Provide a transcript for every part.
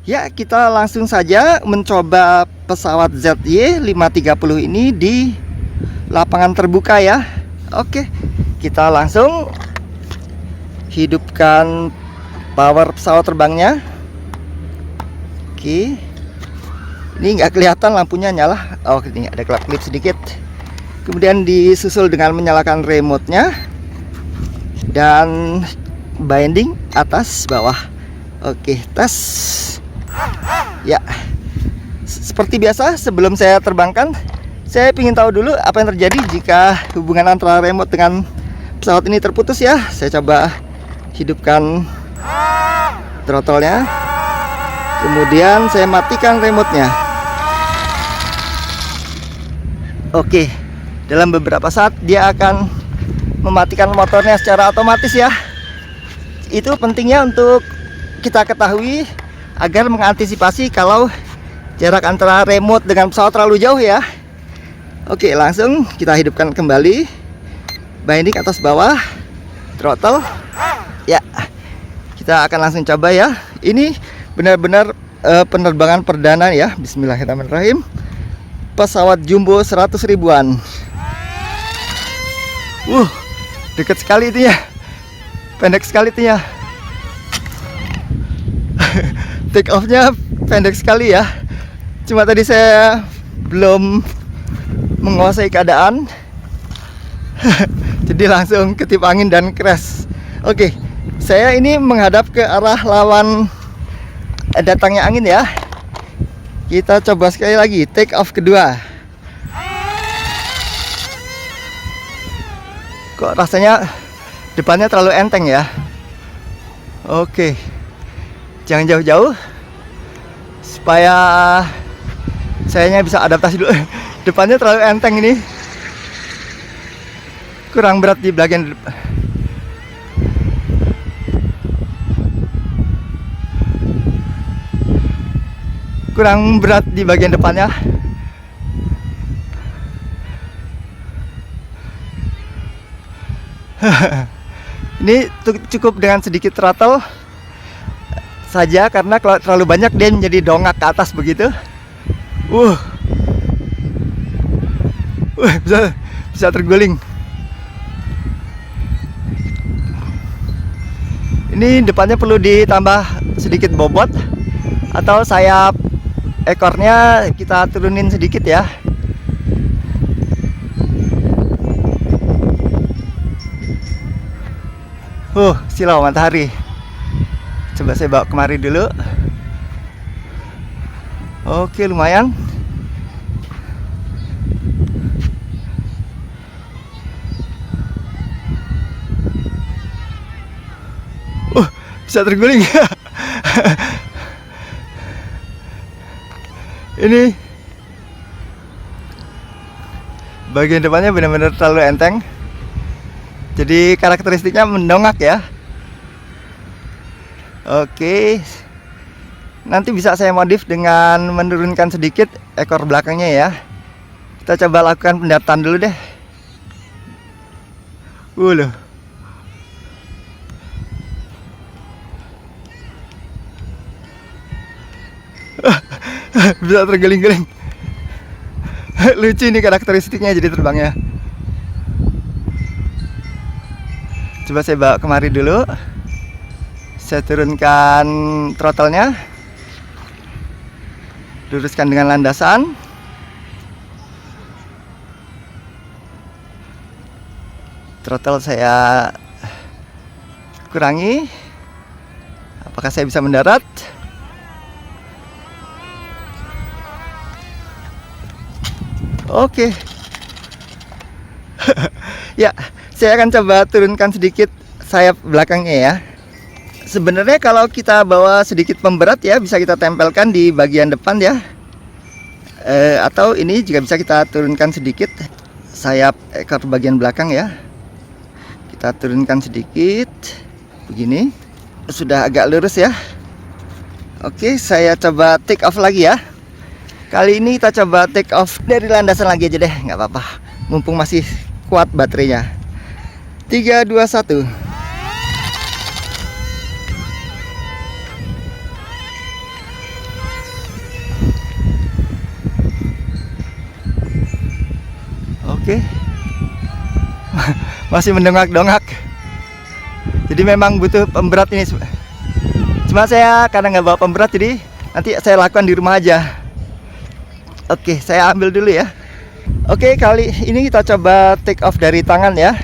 Ya, kita langsung saja mencoba pesawat ZY530 ini di lapangan terbuka ya. Oke, kita langsung hidupkan power pesawat terbangnya. Oke, ini nggak kelihatan lampunya nyala. Oh, ini ada kelap-kelip sedikit. Kemudian disusul dengan menyalakan remote-nya dan binding atas bawah. Oke, tes. Ya, seperti biasa sebelum saya terbangkan, saya ingin tahu dulu apa yang terjadi jika hubungan antara remote dengan pesawat ini terputus ya. Saya coba hidupkan throttle-nya, kemudian saya matikan remote-nya. Oke, dalam beberapa saat dia akan mematikan motornya secara otomatis ya. Itu pentingnya untuk kita ketahui agar mengantisipasi kalau jarak antara remote dengan pesawat terlalu jauh ya. Oke, langsung kita hidupkan kembali binding atas bawah, throttle. Ya, kita akan langsung coba ya. Ini benar-benar penerbangan perdana ya. Bismillahirrahmanirrahim. Pesawat jumbo 100 ribuan. Dekat sekali itu ya. Pendek sekali itu ya. Take off-nya pendek sekali ya. Cuma tadi saya belum menguasai keadaan. Jadi langsung ketip angin dan crash. Oke, saya ini menghadap ke arah lawan datangnya angin ya. Kita coba sekali lagi take off kedua. Kok rasanya depannya terlalu enteng ya. Oke, jangan jauh-jauh supaya sayanya bisa adaptasi dulu. Depannya terlalu enteng ini, kurang berat di bagian depan. Kurang berat di bagian depannya. Ini cukup dengan sedikit throttle saja, karena kalau terlalu banyak dia menjadi dongak ke atas begitu. Bisa terguling. Ini depannya perlu ditambah sedikit bobot, atau sayap ekornya kita turunin sedikit ya. Silau matahari. Coba saya bawa kemari dulu. Oke, lumayan. Bisa terguling. Ini bagian depannya benar-benar terlalu enteng. Jadi karakteristiknya mendongak ya. Oke, nanti bisa saya modif dengan menurunkan sedikit ekor belakangnya ya. Kita coba lakukan pendaratan dulu deh. Loh. Bisa tergeling-geling. Lucu ini karakteristiknya jadi terbangnya. Coba saya bawa kemari dulu. Saya turunkan throttle-nya, luruskan dengan landasan. Throttle saya kurangi. Apakah saya bisa mendarat? Oke. Ya, saya akan coba turunkan sedikit sayap belakangnya ya. Sebenarnya kalau kita bawa sedikit pemberat ya, bisa kita tempelkan di bagian depan ya. Atau ini juga bisa kita turunkan sedikit sayap ekor bagian belakang ya. Kita turunkan sedikit begini. Sudah agak lurus ya. Oke, saya coba take off lagi ya. Kali ini kita coba take off dari landasan lagi aja deh, nggak apa-apa. Mumpung masih kuat baterainya. 3, 2, 1. Oke. Masih mendongak-dongak. Jadi memang butuh pemberat ini. Cuma saya karena nggak bawa pemberat, jadi nanti saya lakukan di rumah aja. Oke, saya ambil dulu ya. Oke, kali ini kita coba take off dari tangan ya.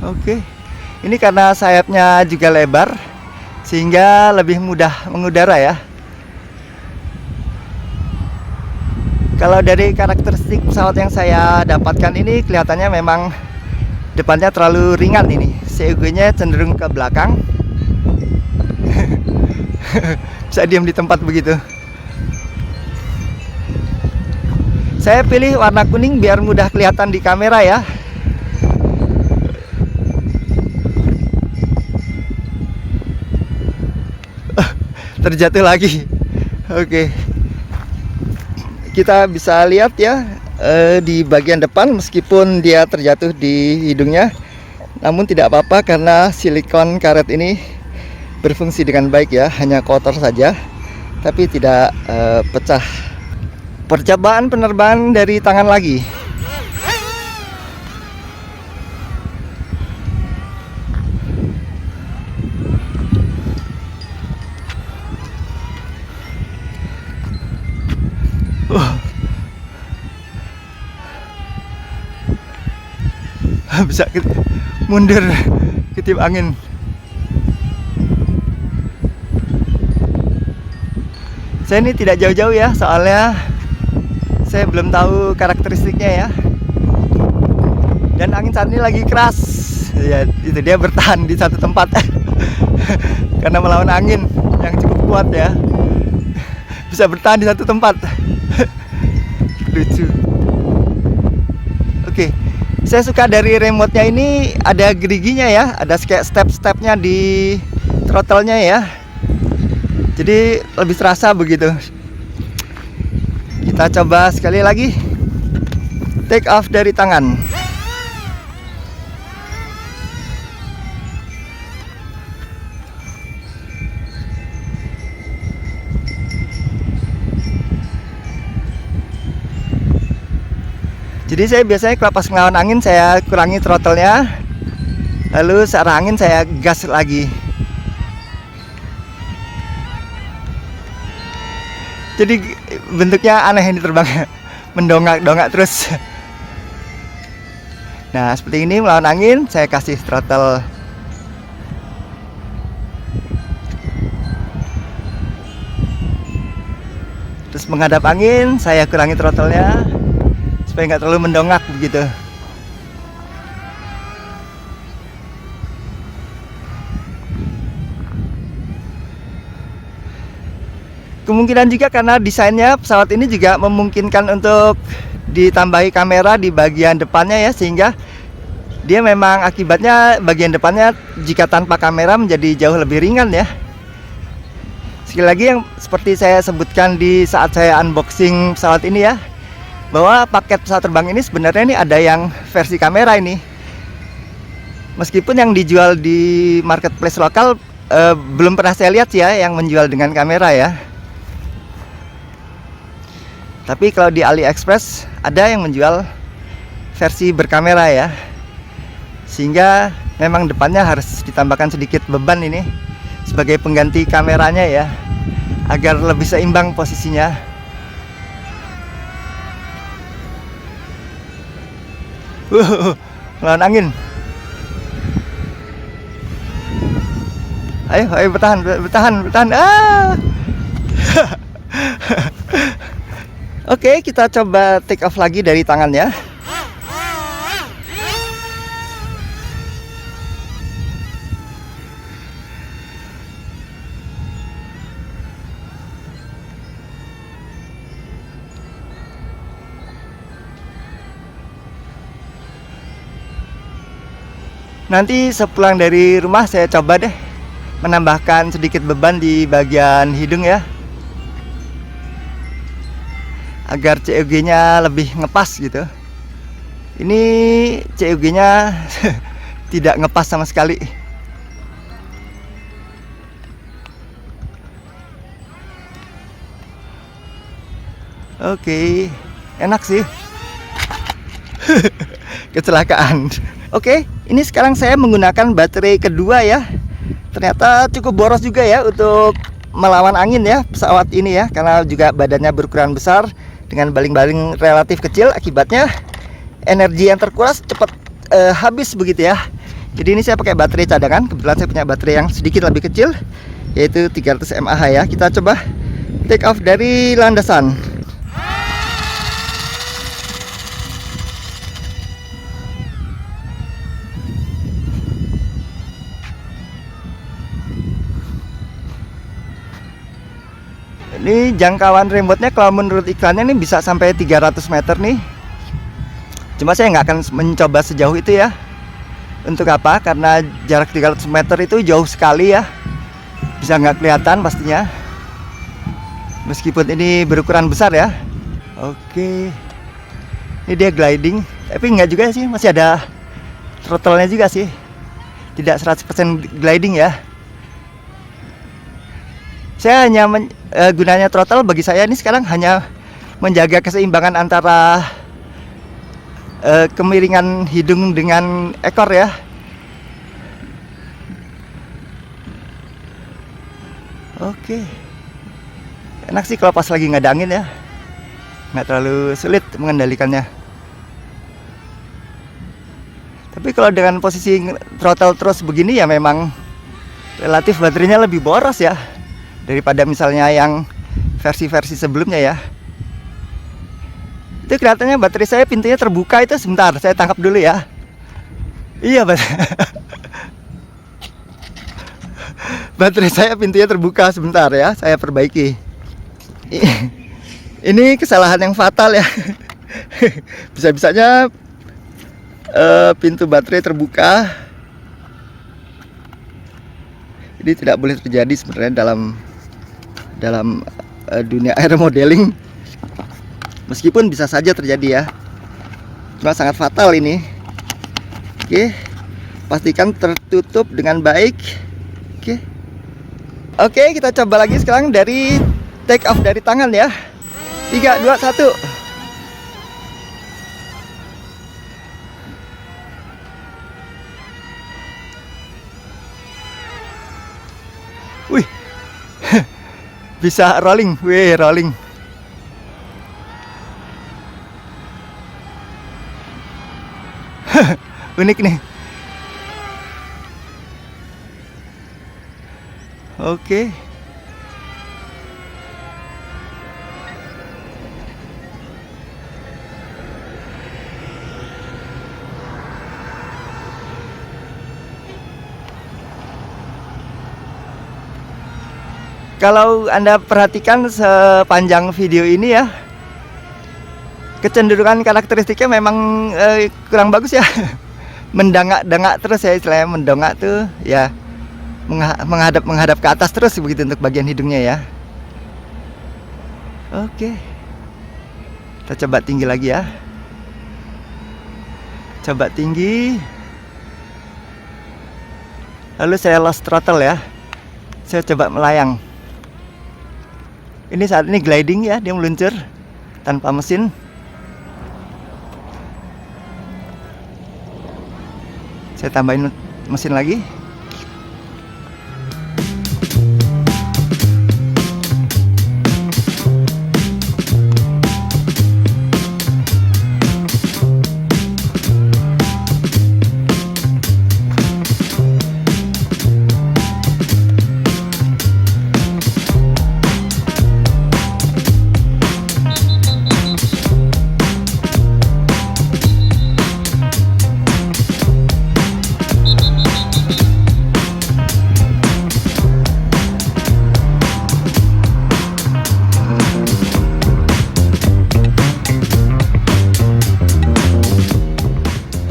Oke, ini karena sayapnya juga lebar sehingga lebih mudah mengudara ya. Kalau dari karakteristik pesawat yang saya dapatkan ini, kelihatannya memang depannya terlalu ringan ini. CUG-nya cenderung ke belakang. Bisa diam di tempat begitu. Saya pilih warna kuning biar mudah kelihatan di kamera ya. Terjatuh lagi. Oke, kita bisa lihat ya di bagian depan, meskipun dia terjatuh di hidungnya, namun tidak apa-apa karena silikon karet ini berfungsi dengan baik ya. Hanya kotor saja, tapi tidak pecah. Percobaan penerbangan dari tangan lagi. Bisa mundur ketip angin. Saya ini tidak jauh-jauh ya, soalnya saya belum tahu karakteristiknya ya. Dan angin saat ini lagi keras ya, itu dia bertahan di satu tempat. Karena melawan angin yang cukup kuat ya, bisa bertahan di satu tempat. Lucu. Oke, saya suka dari remote-nya ini ada geriginya ya, ada kayak step-stepnya di throttle-nya ya. Jadi lebih terasa begitu. Kita coba sekali lagi. Take off dari tangan. Jadi saya biasanya kalau pas ngelawan angin saya kurangi throttle-nya, lalu searah angin saya gas lagi. Jadi bentuknya aneh ini terbangnya, mendongak-dongak terus. Nah seperti ini melawan angin saya kasih throttle. Terus menghadap angin saya kurangi throttle-nya supaya nggak terlalu mendongak begitu. Kemungkinan juga karena desainnya pesawat ini juga memungkinkan untuk ditambahi kamera di bagian depannya ya, sehingga dia memang akibatnya bagian depannya jika tanpa kamera menjadi jauh lebih ringan ya. Sekali lagi yang seperti saya sebutkan di saat saya unboxing pesawat ini ya, bahwa paket pesawat terbang ini sebenarnya ini ada yang versi kamera ini. Meskipun yang dijual di marketplace lokal belum pernah saya lihat ya yang menjual dengan kamera ya. Tapi kalau di AliExpress ada yang menjual versi berkamera ya. Sehingga memang depannya harus ditambahkan sedikit beban ini sebagai pengganti kameranya ya, agar lebih seimbang posisinya. Melawan angin. Ayo bertahan. Oke, kita coba take off lagi dari tangannya. Nanti sepulang dari rumah saya coba deh menambahkan sedikit beban di bagian hidung ya, agar COG-nya lebih ngepas gitu. Ini COG-nya tidak ngepas sama sekali. Oke, enak sih. Kecelakaan. Oke, ini sekarang saya menggunakan baterai kedua ya. Ternyata cukup boros juga ya untuk melawan angin ya pesawat ini ya, karena juga badannya berukuran besar dengan baling-baling relatif kecil. Akibatnya energi yang terkuras cepat habis begitu ya. Jadi ini saya pakai baterai cadangan. Kebetulan saya punya baterai yang sedikit lebih kecil, yaitu 300 mAh ya. Kita coba take off dari landasan. Ini jangkauan remote-nya kalau menurut iklannya ini bisa sampai 300 meter nih. Cuma saya nggak akan mencoba sejauh itu ya. Untuk apa? Karena jarak 300 meter itu jauh sekali ya. Bisa nggak kelihatan pastinya. Meskipun ini berukuran besar ya. Oke. Ini dia gliding. Tapi nggak juga sih, masih ada throttle-nya juga sih. Tidak 100% gliding ya. Saya hanya gunanya throttle bagi saya ini sekarang hanya menjaga keseimbangan antara kemiringan hidung dengan ekor ya. Oke, enak sih kalau pas lagi nggak ada angin ya, nggak terlalu sulit mengendalikannya. Tapi kalau dengan posisi throttle terus begini ya memang relatif baterainya lebih boros ya daripada misalnya yang versi-versi sebelumnya ya. Itu kelihatannya baterai saya pintunya terbuka itu. Sebentar, saya tangkap dulu ya. Iya, baterai saya pintunya terbuka. Sebentar ya, saya perbaiki. Ini kesalahan yang fatal ya. Bisa-bisanya pintu baterai terbuka. Ini tidak boleh terjadi sebenarnya dalam dunia aeromodeling, meskipun bisa saja terjadi ya, cuma sangat fatal ini. Oke, pastikan tertutup dengan baik. Oke, kita coba lagi sekarang dari take off dari tangan ya. 3, 2, 1. Wih, bisa rolling, rolling. Unik nih. Oke. Kalau Anda perhatikan sepanjang video ini ya, kecenderungan karakteristiknya memang kurang bagus ya. Mendangak-dangak terus ya, istilahnya mendongak tuh ya, menghadap ke atas terus begitu untuk bagian hidungnya ya. Oke, kita coba tinggi lagi ya. Coba tinggi. Lalu saya lost throttle ya. Saya coba melayang. Ini saat ini gliding ya, dia meluncur tanpa mesin. Saya tambahin mesin lagi.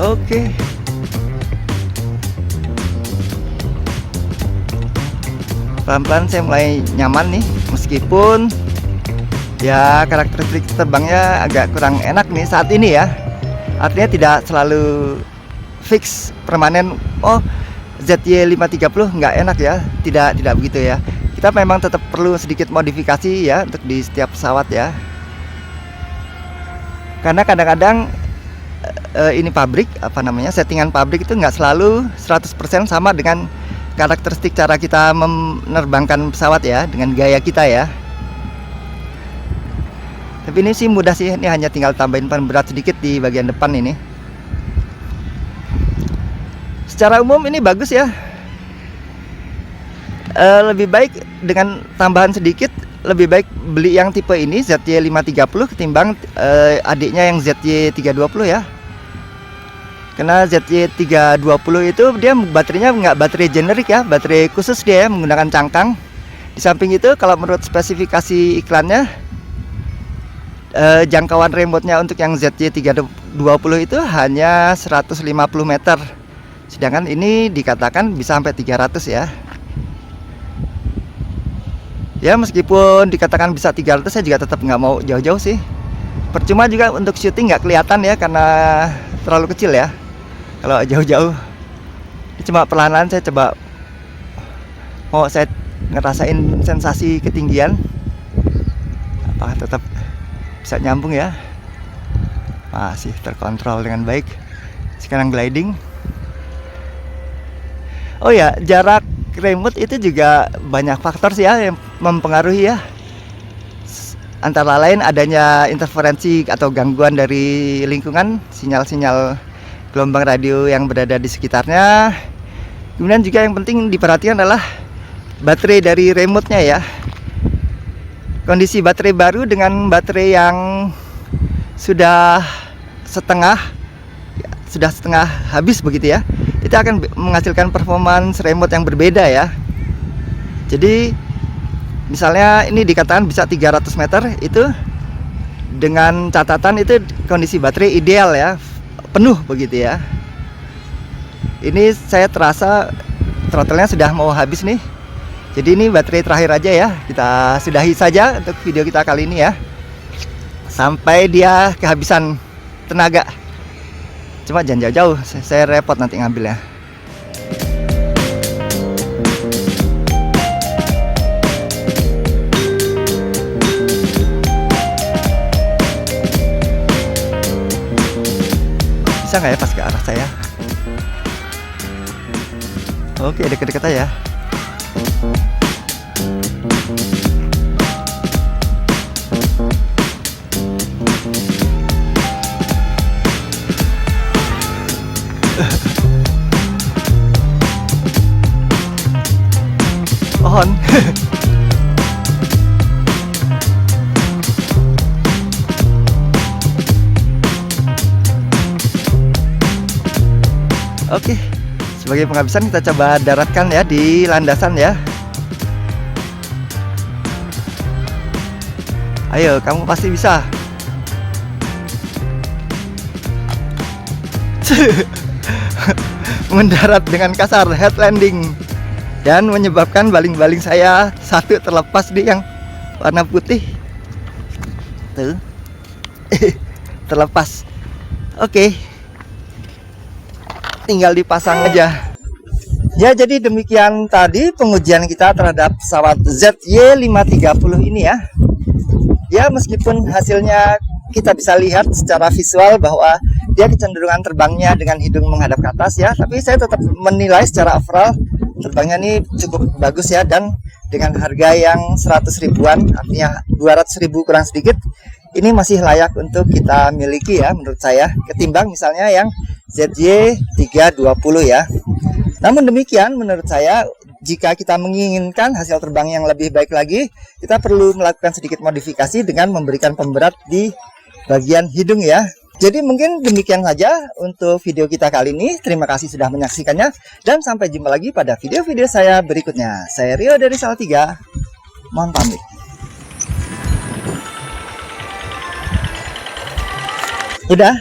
Oke. Pelan-pelan saya mulai nyaman nih, meskipun Ya, karakteristik terbangnya agak kurang enak nih saat ini ya. Artinya tidak selalu fix permanen. Oh, ZY530 nggak enak ya. Tidak begitu ya. Kita memang tetap perlu sedikit modifikasi ya untuk di setiap pesawat ya. Karena kadang-kadang ini pabrik, settingan pabrik itu nggak selalu 100% sama dengan karakteristik cara kita menerbangkan pesawat ya, dengan gaya kita ya. Tapi ini sih mudah sih, ini hanya tinggal tambahin pemberat sedikit di bagian depan ini. Secara umum ini bagus ya. Lebih baik dengan tambahan sedikit, lebih baik beli yang tipe ini ZY530 ketimbang adiknya yang ZY320 ya. Karena ZY320 itu dia baterainya nggak baterai generik ya, baterai khusus dia ya, menggunakan cangkang. Di samping itu kalau menurut spesifikasi iklannya, jangkauan remote-nya untuk yang ZY320 itu hanya 150 meter. Sedangkan ini dikatakan bisa sampai 300 ya. Ya meskipun dikatakan bisa 300, saya juga tetap nggak mau jauh-jauh sih. Percuma juga untuk syuting nggak kelihatan ya, karena terlalu kecil ya. Kalau jauh-jauh, ini cuma perlahan-lahan saya coba mau saya ngerasain sensasi ketinggian. Apakah tetap bisa nyambung ya? Masih terkontrol dengan baik. Sekarang gliding. Oh ya, jarak remote itu juga banyak faktor sih ya yang mempengaruhi ya. Antara lain adanya interferensi atau gangguan dari lingkungan, sinyal-sinyal gelombang radio yang berada di sekitarnya. Kemudian juga yang penting diperhatikan adalah baterai dari remote-nya ya. Kondisi baterai baru dengan baterai yang sudah setengah habis begitu ya, itu akan menghasilkan performance remote yang berbeda ya. Jadi misalnya ini dikatakan bisa 300 meter, itu dengan catatan itu kondisi baterai ideal ya, penuh begitu ya. Ini saya terasa throttle-nya sudah mau habis nih. Jadi ini baterai terakhir aja ya, kita sudahi saja untuk video kita kali ini ya, sampai dia kehabisan tenaga. Cuma jangan jauh-jauh, saya repot nanti ngambilnya. Bisa nggak ya pas ke arah saya? Oke, deket-deket aja. Pohon. Oke, sebagai penghabisan kita coba daratkan ya di landasan ya. Ayo, kamu pasti bisa. Mendarat dengan kasar, head landing, dan menyebabkan baling-baling saya satu terlepas di yang warna putih tuh. Terlepas. Oke, tinggal dipasang aja ya. Jadi demikian tadi pengujian kita terhadap pesawat ZY530 ini ya. Ya meskipun hasilnya kita bisa lihat secara visual bahwa dia kecenderungan terbangnya dengan hidung menghadap ke atas ya, tapi saya tetap menilai secara overall terbangnya ini cukup bagus ya, dan dengan harga yang 100 ribuan, artinya 200 ribu kurang sedikit, ini masih layak untuk kita miliki ya menurut saya, ketimbang misalnya yang ZY320 ya. Namun demikian menurut saya, jika kita menginginkan hasil terbang yang lebih baik lagi, kita perlu melakukan sedikit modifikasi dengan memberikan pemberat di bagian hidung ya. Jadi mungkin demikian saja untuk video kita kali ini. Terima kasih sudah menyaksikannya, dan sampai jumpa lagi pada video-video saya berikutnya. Saya Rio dari Salatiga, mohon pamit. Udah.